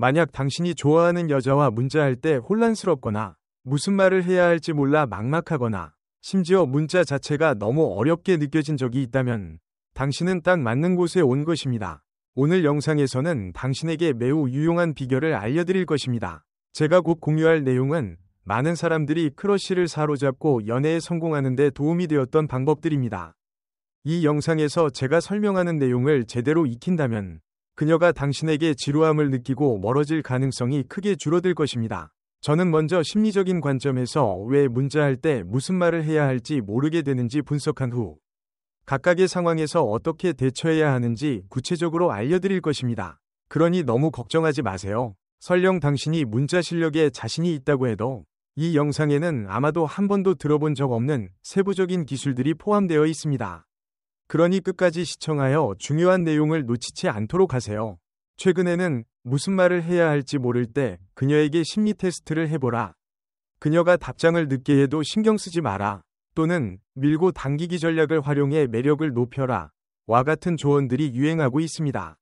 만약 당신이 좋아하는 여자와 문자할 때 혼란스럽거나 무슨 말을 해야 할지 몰라 막막하거나 심지어 문자 자체가 너무 어렵게 느껴진 적이 있다면 당신은 딱 맞는 곳에 온 것입니다. 오늘 영상에서는 당신에게 매우 유용한 비결을 알려드릴 것입니다. 제가 곧 공유할 내용은 많은 사람들이 크러쉬를 사로잡고 연애에 성공하는 데 도움이 되었던 방법들입니다. 이 영상에서 제가 설명하는 내용을 제대로 익힌다면 그녀가 당신에게 지루함을 느끼고 멀어질 가능성이 크게 줄어들 것입니다. 저는 먼저 심리적인 관점에서 왜 문자할 때 무슨 말을 해야 할지 모르게 되는지 분석한 후 각각의 상황에서 어떻게 대처해야 하는지 구체적으로 알려드릴 것입니다. 그러니 너무 걱정하지 마세요. 설령 당신이 문자 실력에 자신이 있다고 해도 이 영상에는 아마도 한 번도 들어본 적 없는 세부적인 기술들이 포함되어 있습니다. 그러니 끝까지 시청하여 중요한 내용을 놓치지 않도록 하세요. 최근에는 무슨 말을 해야 할지 모를 때 그녀에게 심리 테스트를 해보라. 그녀가 답장을 늦게 해도 신경 쓰지 마라. 또는 밀고 당기기 전략을 활용해 매력을 높여라. 와 같은 조언들이 유행하고 있습니다.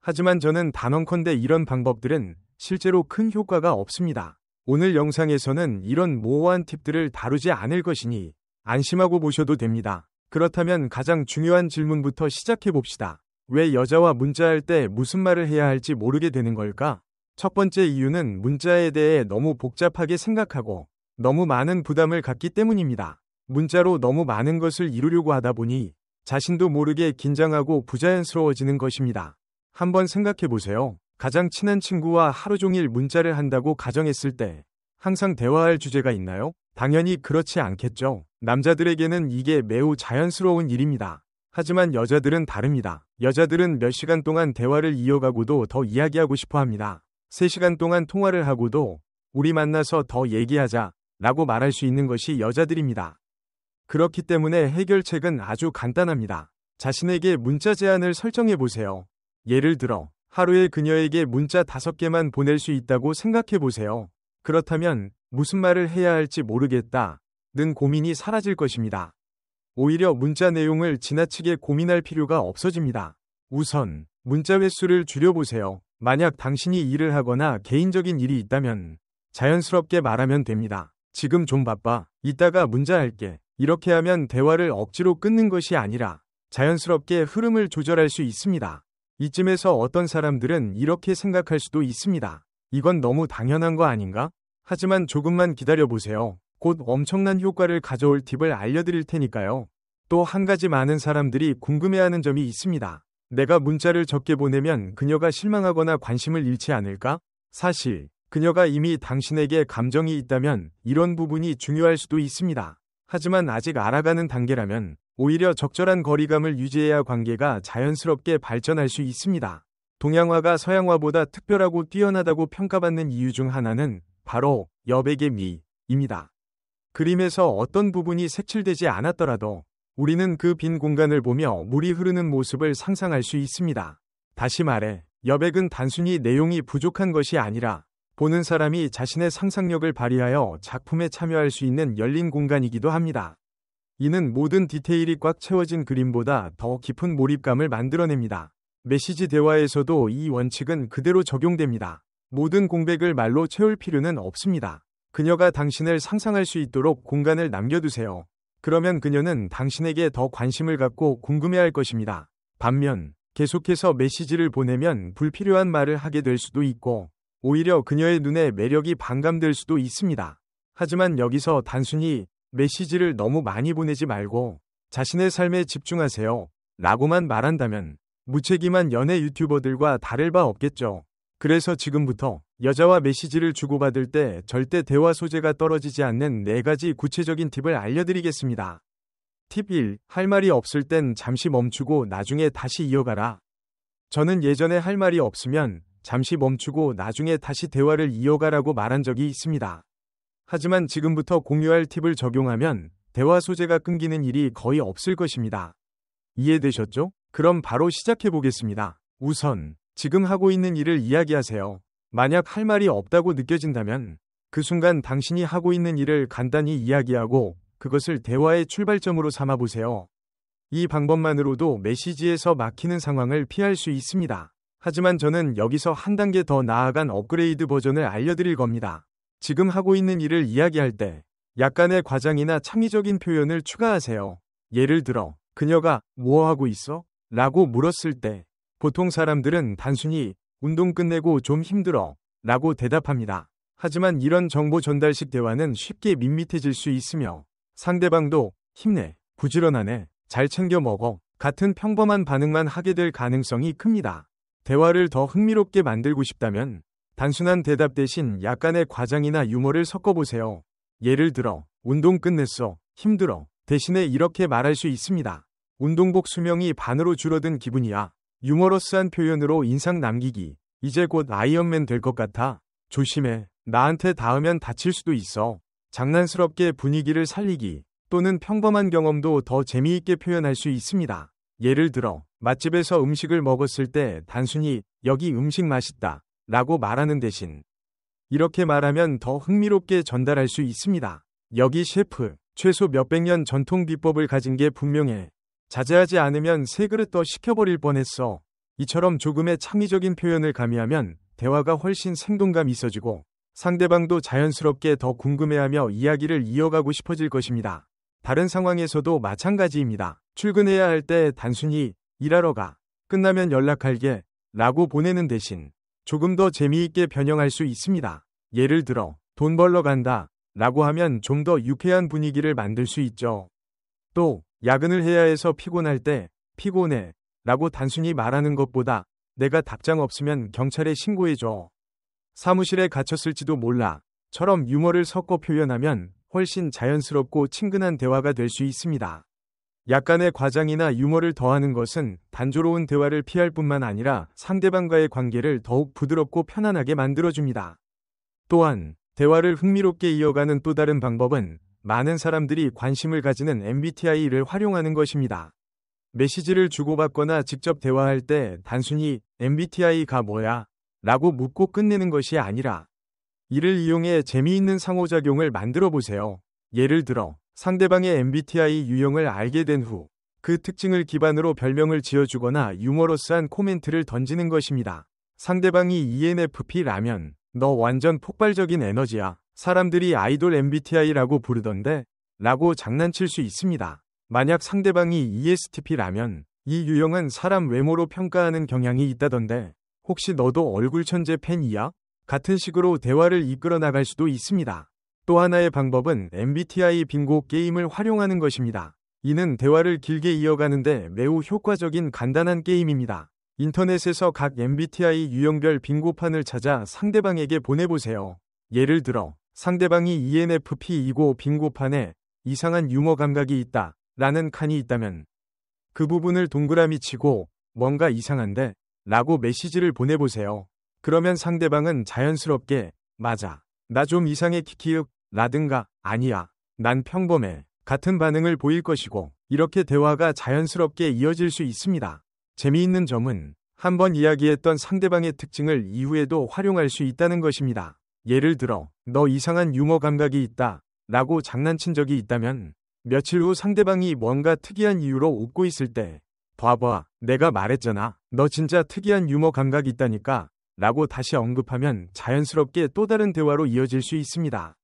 하지만 저는 단언컨대 이런 방법들은 실제로 큰 효과가 없습니다. 오늘 영상에서는 이런 모호한 팁들을 다루지 않을 것이니 안심하고 보셔도 됩니다. 그렇다면 가장 중요한 질문부터 시작해 봅시다. 왜 여자와 문자할 때 무슨 말을 해야 할지 모르게 되는 걸까? 첫 번째 이유는 문자에 대해 너무 복잡하게 생각하고 너무 많은 부담을 갖기 때문입니다. 문자로 너무 많은 것을 이루려고 하다 보니 자신도 모르게 긴장하고 부자연스러워지는 것입니다. 한번 생각해 보세요. 가장 친한 친구와 하루 종일 문자를 한다고 가정했을 때 항상 대화할 주제가 있나요? 당연히 그렇지 않겠죠. 남자들에게는 이게 매우 자연스러운 일입니다. 하지만 여자들은 다릅니다. 여자들은 몇 시간 동안 대화를 이어가고도 더 이야기하고 싶어 합니다. 3시간 동안 통화를 하고도 우리 만나서 더 얘기하자 라고 말할 수 있는 것이 여자들입니다. 그렇기 때문에 해결책은 아주 간단합니다. 자신에게 문자 제한을 설정해 보세요. 예를 들어 하루에 그녀에게 문자 5개만 보낼 수 있다고 생각해 보세요. 그렇다면 무슨 말을 해야 할지 모르겠다는 고민이 사라질 것입니다. 오히려 문자 내용을 지나치게 고민할 필요가 없어집니다. 우선 문자 횟수를 줄여보세요. 만약 당신이 일을 하거나 개인적인 일이 있다면 자연스럽게 말하면 됩니다. 지금 좀 바빠. 이따가 문자할게. 이렇게 하면 대화를 억지로 끊는 것이 아니라 자연스럽게 흐름을 조절할 수 있습니다. 이쯤에서 어떤 사람들은 이렇게 생각할 수도 있습니다. 이건 너무 당연한 거 아닌가? 하지만 조금만 기다려보세요. 곧 엄청난 효과를 가져올 팁을 알려드릴 테니까요. 또 한 가지 많은 사람들이 궁금해하는 점이 있습니다. 내가 문자를 적게 보내면 그녀가 실망하거나 관심을 잃지 않을까? 사실 그녀가 이미 당신에게 감정이 있다면 이런 부분이 중요할 수도 있습니다. 하지만 아직 알아가는 단계라면 오히려 적절한 거리감을 유지해야 관계가 자연스럽게 발전할 수 있습니다. 동양화가 서양화보다 특별하고 뛰어나다고 평가받는 이유 중 하나는 바로 여백의 미입니다. 그림에서 어떤 부분이 색칠되지 않았더라도 우리는 그 빈 공간을 보며 물이 흐르는 모습을 상상할 수 있습니다. 다시 말해, 여백은 단순히 내용이 부족한 것이 아니라 보는 사람이 자신의 상상력을 발휘하여 작품에 참여할 수 있는 열린 공간이기도 합니다. 이는 모든 디테일이 꽉 채워진 그림보다 더 깊은 몰입감을 만들어냅니다. 메시지 대화에서도 이 원칙은 그대로 적용됩니다. 모든 공백을 말로 채울 필요는 없습니다. 그녀가 당신을 상상할 수 있도록 공간을 남겨두세요. 그러면 그녀는 당신에게 더 관심을 갖고 궁금해할 것입니다. 반면 계속해서 메시지를 보내면 불필요한 말을 하게 될 수도 있고 오히려 그녀의 눈에 매력이 반감될 수도 있습니다. 하지만 여기서 단순히 메시지를 너무 많이 보내지 말고 자신의 삶에 집중하세요 라고만 말한다면 무책임한 연애 유튜버들과 다를 바 없겠죠. 그래서 지금부터 여자와 메시지를 주고받을 때 절대 대화 소재가 떨어지지 않는 4가지 구체적인 팁을 알려드리겠습니다. 팁 1. 할 말이 없을 땐 잠시 멈추고 나중에 다시 이어가라. 저는 예전에 할 말이 없으면 잠시 멈추고 나중에 다시 대화를 이어가라고 말한 적이 있습니다. 하지만 지금부터 공유할 팁을 적용하면 대화 소재가 끊기는 일이 거의 없을 것입니다. 이해되셨죠? 그럼 바로 시작해 보겠습니다. 우선 지금 하고 있는 일을 이야기하세요. 만약 할 말이 없다고 느껴진다면 그 순간 당신이 하고 있는 일을 간단히 이야기하고 그것을 대화의 출발점으로 삼아보세요. 이 방법만으로도 메시지에서 막히는 상황을 피할 수 있습니다. 하지만 저는 여기서 한 단계 더 나아간 업그레이드 버전을 알려드릴 겁니다. 지금 하고 있는 일을 이야기할 때 약간의 과장이나 창의적인 표현을 추가하세요. 예를 들어, 그녀가 뭐 하고 있어? 라고 물었을 때 보통 사람들은 단순히 운동 끝내고 좀 힘들어 라고 대답합니다. 하지만 이런 정보 전달식 대화는 쉽게 밋밋해질 수 있으며 상대방도 힘내, 부지런하네, 잘 챙겨 먹어 같은 평범한 반응만 하게 될 가능성이 큽니다. 대화를 더 흥미롭게 만들고 싶다면 단순한 대답 대신 약간의 과장이나 유머를 섞어보세요. 예를 들어, 운동 끝냈어, 힘들어 대신에 이렇게 말할 수 있습니다. 운동복 수명이 반으로 줄어든 기분이야. 유머러스한 표현으로 인상 남기기. 이제 곧 아이언맨 될 것 같아. 조심해. 나한테 닿으면 다칠 수도 있어. 장난스럽게 분위기를 살리기 또는 평범한 경험도 더 재미있게 표현할 수 있습니다. 예를 들어, 맛집에서 음식을 먹었을 때 단순히 여기 음식 맛있다 라고 말하는 대신 이렇게 말하면 더 흥미롭게 전달할 수 있습니다. 여기 셰프, 최소 몇백 년 전통 비법을 가진 게 분명해. 자제하지 않으면 세 그릇 더 시켜버릴 뻔했어. 이처럼 조금의 창의적인 표현을 가미하면 대화가 훨씬 생동감 있어지고 상대방도 자연스럽게 더 궁금해하며 이야기를 이어가고 싶어질 것입니다. 다른 상황에서도 마찬가지입니다. 출근해야 할 때 단순히 일하러 가, 끝나면 연락할게 라고 보내는 대신 조금 더 재미있게 변형할 수 있습니다. 예를 들어, 돈 벌러 간다 라고 하면 좀 더 유쾌한 분위기를 만들 수 있죠. 또, 야근을 해야 해서 피곤할 때 피곤해 라고 단순히 말하는 것보다 내가 답장 없으면 경찰에 신고해줘. 사무실에 갇혔을지도 몰라 처럼 유머를 섞어 표현하면 훨씬 자연스럽고 친근한 대화가 될 수 있습니다. 약간의 과장이나 유머를 더하는 것은 단조로운 대화를 피할 뿐만 아니라 상대방과의 관계를 더욱 부드럽고 편안하게 만들어줍니다. 또한 대화를 흥미롭게 이어가는 또 다른 방법은 많은 사람들이 관심을 가지는 MBTI를 활용하는 것입니다. 메시지를 주고받거나 직접 대화할 때 단순히 MBTI가 뭐야? 라고 묻고 끝내는 것이 아니라 이를 이용해 재미있는 상호작용을 만들어 보세요. 예를 들어, 상대방의 MBTI 유형을 알게 된 후 그 특징을 기반으로 별명을 지어주거나 유머러스한 코멘트를 던지는 것입니다. 상대방이 ENFP라면 너 완전 폭발적인 에너지야. 사람들이 아이돌 MBTI라고 부르던데? 라고 장난칠 수 있습니다. 만약 상대방이 ESTP라면 이 유형은 사람 외모로 평가하는 경향이 있다던데 혹시 너도 얼굴 천재 팬이야? 같은 식으로 대화를 이끌어 나갈 수도 있습니다. 또 하나의 방법은 MBTI 빙고 게임을 활용하는 것입니다. 이는 대화를 길게 이어가는데 매우 효과적인 간단한 게임입니다. 인터넷에서 각 MBTI 유형별 빙고판을 찾아 상대방에게 보내보세요. 예를 들어, 상대방이 ENFP이고 빙고판에 이상한 유머 감각이 있다 라는 칸이 있다면 그 부분을 동그라미 치고 뭔가 이상한데? 라고 메시지를 보내보세요. 그러면 상대방은 자연스럽게 맞아. 나 좀 이상해 키키윽 라든가 아니야. 난 평범해. 같은 반응을 보일 것이고 이렇게 대화가 자연스럽게 이어질 수 있습니다. 재미있는 점은 한번 이야기했던 상대방의 특징을 이후에도 활용할 수 있다는 것입니다. 예를 들어, 너 이상한 유머 감각이 있다 라고 장난친 적이 있다면 며칠 후 상대방이 뭔가 특이한 이유로 웃고 있을 때 봐봐, 내가 말했잖아. 너 진짜 특이한 유머 감각이 있다니까 라고 다시 언급하면 자연스럽게 또 다른 대화로 이어질 수 있습니다.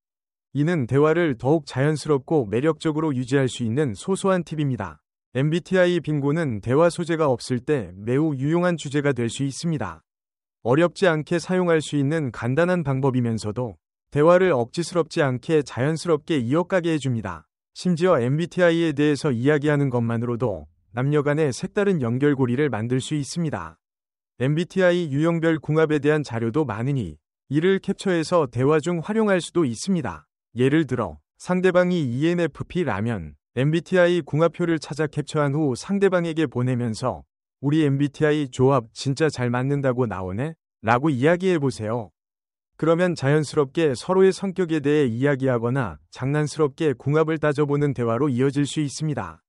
이는 대화를 더욱 자연스럽고 매력적으로 유지할 수 있는 소소한 팁입니다. MBTI 빙고는 대화 소재가 없을 때 매우 유용한 주제가 될 수 있습니다. 어렵지 않게 사용할 수 있는 간단한 방법이면서도 대화를 억지스럽지 않게 자연스럽게 이어가게 해줍니다. 심지어 MBTI에 대해서 이야기하는 것만으로도 남녀 간의 색다른 연결고리를 만들 수 있습니다. MBTI 유형별 궁합에 대한 자료도 많으니 이를 캡처해서 대화 중 활용할 수도 있습니다. 예를 들어, 상대방이 ENFP라면 MBTI 궁합표를 찾아 캡처한 후 상대방에게 보내면서 우리 MBTI 조합 진짜 잘 맞는다고 나오네? 라고 이야기해보세요. 그러면 자연스럽게 서로의 성격에 대해 이야기하거나 장난스럽게 궁합을 따져보는 대화로 이어질 수 있습니다.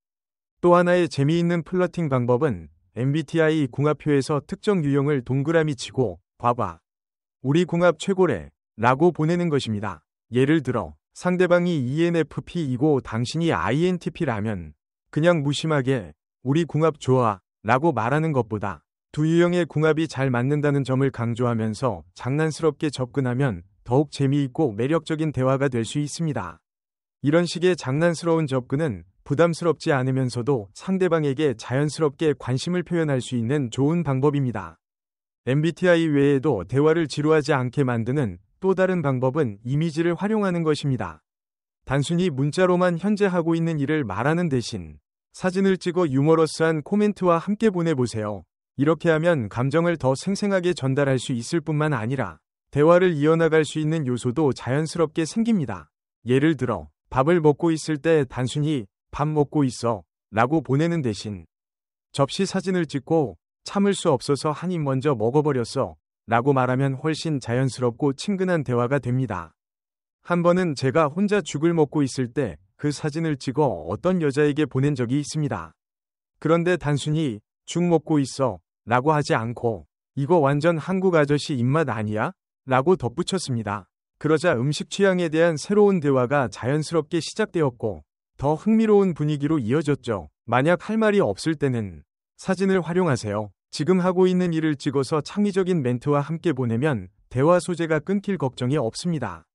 또 하나의 재미있는 플러팅 방법은 MBTI 궁합표에서 특정 유형을 동그라미 치고 봐봐. 우리 궁합 최고래 라고 보내는 것입니다. 예를 들어, 상대방이 ENFP이고 당신이 INTP라면 그냥 무심하게 우리 궁합 좋아 라고 말하는 것보다 두 유형의 궁합이 잘 맞는다는 점을 강조하면서 장난스럽게 접근하면 더욱 재미있고 매력적인 대화가 될 수 있습니다. 이런 식의 장난스러운 접근은 부담스럽지 않으면서도 상대방에게 자연스럽게 관심을 표현할 수 있는 좋은 방법입니다. MBTI 외에도 대화를 지루하지 않게 만드는 또 다른 방법은 이미지를 활용하는 것입니다. 단순히 문자로만 현재 하고 있는 일을 말하는 대신 사진을 찍어 유머러스한 코멘트와 함께 보내보세요. 이렇게 하면 감정을 더 생생하게 전달할 수 있을 뿐만 아니라 대화를 이어나갈 수 있는 요소도 자연스럽게 생깁니다. 예를 들어 밥을 먹고 있을 때 단순히 밥 먹고 있어 라고 보내는 대신 접시 사진을 찍고 참을 수 없어서 한 입 먼저 먹어버렸어 라고 말하면 훨씬 자연스럽고 친근한 대화가 됩니다. 한 번은 제가 혼자 죽을 먹고 있을 때 그 사진을 찍어 어떤 여자에게 보낸 적이 있습니다. 그런데 단순히 죽 먹고 있어 라고 하지 않고 이거 완전 한국 아저씨 입맛 아니야? 라고 덧붙였습니다. 그러자 음식 취향에 대한 새로운 대화가 자연스럽게 시작되었고 더 흥미로운 분위기로 이어졌죠. 만약 할 말이 없을 때는 사진을 활용하세요. 지금 하고 있는 일을 찍어서 창의적인 멘트와 함께 보내면 대화 소재가 끊길 걱정이 없습니다.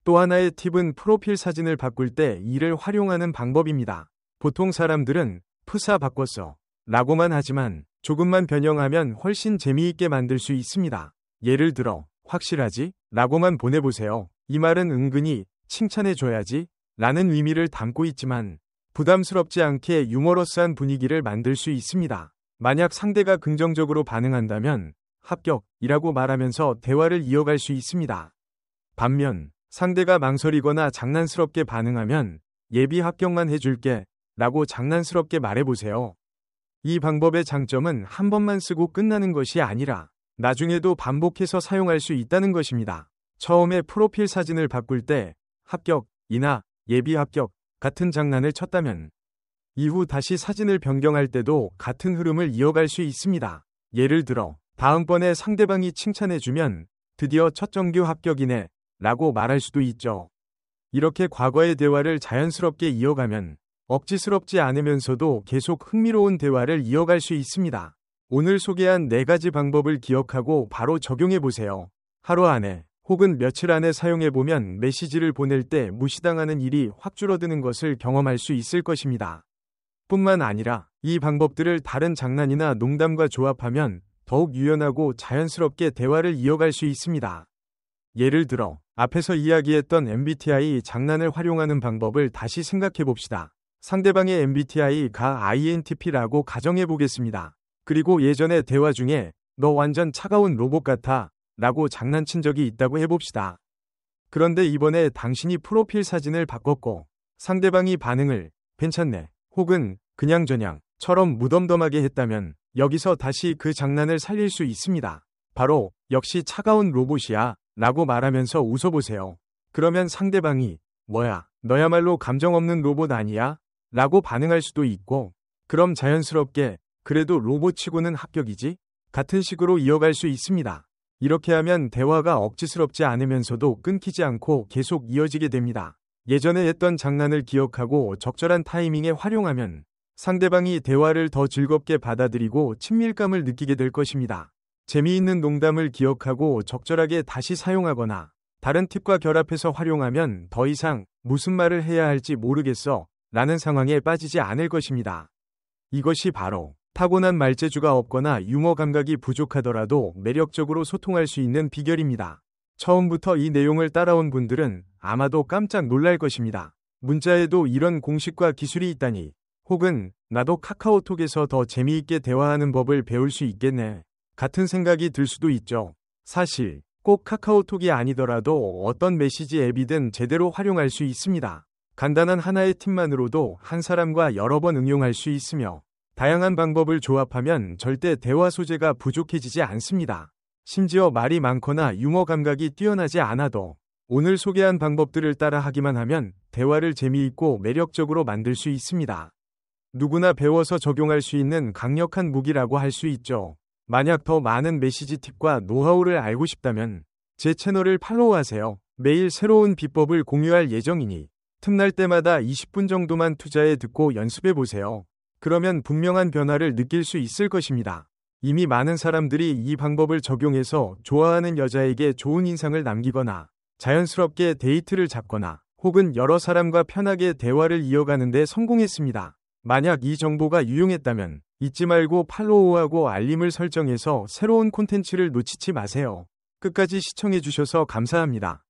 또 하나의 팁은 프로필 사진을 바꿀 때 이를 활용하는 방법입니다. 보통 사람들은 프사 바꿨어 라고만 하지만 조금만 변형하면 훨씬 재미있게 만들 수 있습니다. 예를 들어 확실하지? 라고만 보내보세요. 이 말은 은근히 칭찬해줘야지 라는 의미를 담고 있지만 부담스럽지 않게 유머러스한 분위기를 만들 수 있습니다. 만약 상대가 긍정적으로 반응한다면 합격이라고 말하면서 대화를 이어갈 수 있습니다. 반면 상대가 망설이거나 장난스럽게 반응하면 예비 합격만 해줄게 라고 장난스럽게 말해보세요. 이 방법의 장점은 한 번만 쓰고 끝나는 것이 아니라 나중에도 반복해서 사용할 수 있다는 것입니다. 처음에 프로필 사진을 바꿀 때 합격이나 예비 합격 같은 장난을 쳤다면 이후 다시 사진을 변경할 때도 같은 흐름을 이어갈 수 있습니다. 예를 들어 다음번에 상대방이 칭찬해주면 드디어 첫 정규 합격이네 라고 말할 수도 있죠. 이렇게 과거의 대화를 자연스럽게 이어가면 억지스럽지 않으면서도 계속 흥미로운 대화를 이어갈 수 있습니다. 오늘 소개한 4가지 방법을 기억하고 바로 적용해보세요. 하루 안에 혹은 며칠 안에 사용해보면 메시지를 보낼 때 무시당하는 일이 확 줄어드는 것을 경험할 수 있을 것입니다. 뿐만 아니라 이 방법들을 다른 장난이나 농담과 조합하면 더욱 유연하고 자연스럽게 대화를 이어갈 수 있습니다. 예를 들어 앞에서 이야기했던 MBTI 장난을 활용하는 방법을 다시 생각해봅시다. 상대방의 MBTI가 INTP라고 가정해보겠습니다. 그리고 예전에 대화 중에 너 완전 차가운 로봇 같아 라고 장난친 적이 있다고 해봅시다. 그런데 이번에 당신이 프로필 사진을 바꿨고 상대방이 반응을 괜찮네 혹은 그냥저냥처럼 무덤덤하게 했다면 여기서 다시 그 장난을 살릴 수 있습니다. 바로 역시 차가운 로봇이야 라고 말하면서 웃어보세요. 그러면 상대방이 뭐야 너야말로 감정 없는 로봇 아니야? 라고 반응할 수도 있고 그럼 자연스럽게 그래도 로봇치고는 합격이지? 같은 식으로 이어갈 수 있습니다. 이렇게 하면 대화가 억지스럽지 않으면서도 끊기지 않고 계속 이어지게 됩니다. 예전에 했던 장난을 기억하고 적절한 타이밍에 활용하면 상대방이 대화를 더 즐겁게 받아들이고 친밀감을 느끼게 될 것입니다. 재미있는 농담을 기억하고 적절하게 다시 사용하거나 다른 팁과 결합해서 활용하면 더 이상 무슨 말을 해야 할지 모르겠어 라는 상황에 빠지지 않을 것입니다. 이것이 바로 타고난 말재주가 없거나 유머 감각이 부족하더라도 매력적으로 소통할 수 있는 비결입니다. 처음부터 이 내용을 따라온 분들은 아마도 깜짝 놀랄 것입니다. 문자에도 이런 공식과 기술이 있다니 혹은 나도 카카오톡에서 더 재미있게 대화하는 법을 배울 수 있겠네 같은 생각이 들 수도 있죠. 사실 꼭 카카오톡이 아니더라도 어떤 메시지 앱이든 제대로 활용할 수 있습니다. 간단한 하나의 팁만으로도 한 사람과 여러 번 응용할 수 있으며 다양한 방법을 조합하면 절대 대화 소재가 부족해지지 않습니다. 심지어 말이 많거나 유머 감각이 뛰어나지 않아도 오늘 소개한 방법들을 따라 하기만 하면 대화를 재미있고 매력적으로 만들 수 있습니다. 누구나 배워서 적용할 수 있는 강력한 무기라고 할 수 있죠. 만약 더 많은 메시지 팁과 노하우를 알고 싶다면 제 채널을 팔로우하세요. 매일 새로운 비법을 공유할 예정이니 틈날 때마다 20분 정도만 투자해 듣고 연습해보세요. 그러면 분명한 변화를 느낄 수 있을 것입니다. 이미 많은 사람들이 이 방법을 적용해서 좋아하는 여자에게 좋은 인상을 남기거나 자연스럽게 데이트를 잡거나 혹은 여러 사람과 편하게 대화를 이어가는 데 성공했습니다. 만약 이 정보가 유용했다면 잊지 말고 팔로우하고 알림을 설정해서 새로운 콘텐츠를 놓치지 마세요. 끝까지 시청해주셔서 감사합니다.